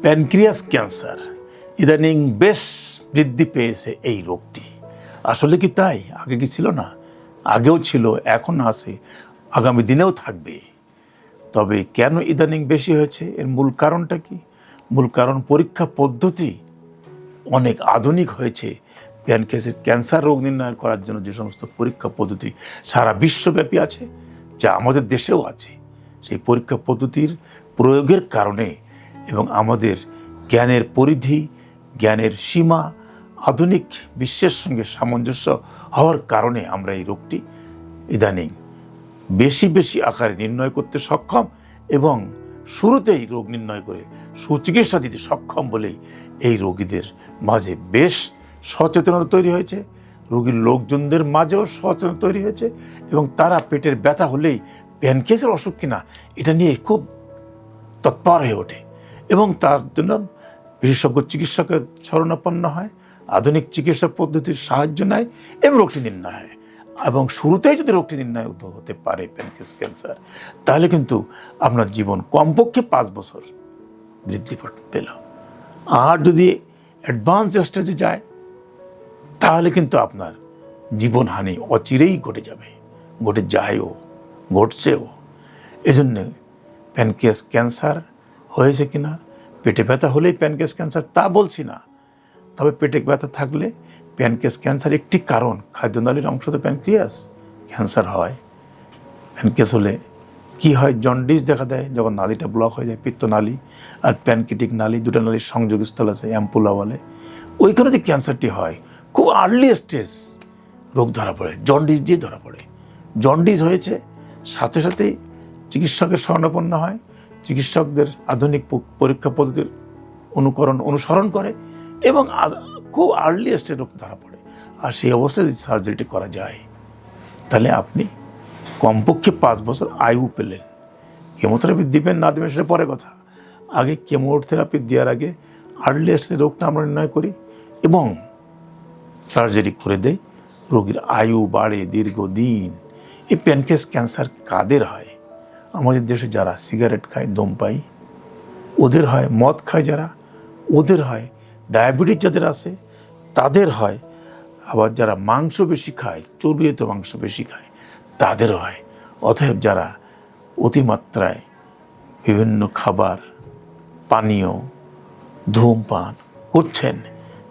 Pancreas cancer ইদানিং বেশ বৃদ্ধি পেয়েছে এই রোগটি। আসলে কি তাই? আগে কি ছিল না? আগেও ছিল, এখন আছে, আগামী দিনেও থাকবে। তবে কেন ইদানিং বেশি হয়েছে, এর মূল কারণটা কি? মূল কারণ পরীক্ষা পদ্ধতি অনেক আধুনিক হয়েছে। প্যানক্রিয়াসের ক্যান্সার রোগ নির্ণয় করার জন্য যে সমস্ত পরীক্ষা পদ্ধতি সারা বিশ্বব্যাপী আছে, যা আমাদের দেশেও আছে, সেই পরীক্ষা পদ্ধতির প্রয়োগের কারণে এবং আমাদের জ্ঞানের পরিধি, জ্ঞানের সীমা আধুনিক বিশ্বের সঙ্গে সামঞ্জস্য হওয়ার কারণে আমরা এই রোগটি ইদানিং বেশি বেশি আকারে নির্ণয় করতে সক্ষম এবং শুরুতেই রোগ নির্ণয় করে সুচিকিৎসা দিতে সক্ষম বলেই এই রোগীদের মাঝে বেশ সচেতনতা তৈরি হয়েছে, রোগীর লোকজনদের মাঝেও সচেতনতা তৈরি হয়েছে এবং তারা পেটের ব্যথা হলেই প্যানক্রিয়াসের অসুখ কিনা এটা নিয়ে খুব তৎপর হয়ে ওঠে এবং তার জন্য বিশেষজ্ঞ চিকিৎসকের শরণাপন্ন হয়, আধুনিক চিকিৎসা পদ্ধতির সাহায্য নেয় এবং রোগটি নির্ণয় হয়। এবং শুরুতেই যদি রোগটি নির্ণয় হতে পারে প্যানক্রিয়াস ক্যান্সার, তাহলে কিন্তু আপনার জীবন কমপক্ষে 5 বছর বৃদ্ধি পেল। আর যদি অ্যাডভান্স স্টেজে যায় তাহলে কিন্তু আপনার জীবনহানি অচিরেই ঘটে যাবে, ঘটে যায়ও, ঘটছেও। এজন্য প্যানক্রিয়াস ক্যান্সার হয়েছে কিনা, পেটে ব্যথা হলেই প্যানক্রিয়াস ক্যান্সার তা বলছি না, তবে পেটে ব্যথা থাকলে প্যানক্রিয়াস ক্যান্সার একটি কারণ। খাদ্যনালীর অংশ তো প্যানক্রিয়াস, ক্যান্সার হয়। প্যানক্রিয়াস হলে কি হয়, জন্ডিস দেখা দেয় যখন নালীটা ব্লক হয়ে যায়, পিত্তনালী আর প্যানক্রিয়াটিক নালী, দুটো নালীর সংযোগস্থল আছে, অ্যাম্পুলা বলে, ওইখানে যে ক্যান্সারটি হয় খুব আর্লি স্টেজ রোগ ধরা পড়ে, জন্ডিস দিয়ে ধরা পড়ে। জন্ডিস হয়েছে সাথে সাথেই চিকিৎসকের শরণাপন্ন হয়, চিকিৎসকদের আধুনিক পরীক্ষা পদ্ধতির অনুসরণ করে এবং খুব আর্লি স্টেজ রোগ ধরা পড়ে। আর সেই অবস্থায় যদি সার্জারিটি করা যায় তাহলে আপনি কমপক্ষে 5 বছর আয়ু পেলেন। কেমোথেরাপি দিবেন না দেবেন সেটা পরে কথা, আগে কেমোথেরাপি দেওয়ার আগে আর্লি স্টেজ রোগটা আমরা নির্ণয় করি এবং সার্জারি করে দেয়, রোগীর আয়ু বাড়ে দীর্ঘদিন। এই প্যানক্রিয়াস ক্যান্সার কাদের হয়? আমাদের দেশে যারা সিগারেট খায়, ধূমপায়ী, ওদের হয়। মদ খায় যারা, ওদের হয়। ডায়াবেটিস যাদের আছে তাদের হয়। আবার যারা মাংস বেশি খায়, চর্বিজাত মাংস বেশি খায়, তাদের হয়। অতএব যারা অতিমাত্রায় বিভিন্ন খাবার, পানীয়, ধূমপান করছেন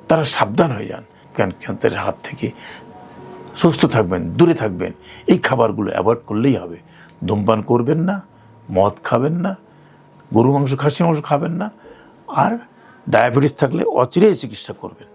তারা সাবধান হয়ে যান, ক্যান্সারের হাত থেকে সুস্থ থাকবেন, দূরে থাকবেন। এই খাবারগুলো অ্যাভয়েড করলেই হবে। ধূমপান করবেন না, মদ খাবেন না, গরু মাংস, খাসি মাংস খাবেন না, আর ডায়াবেটিস থাকলে অচিরেই চিকিৎসা করবেন।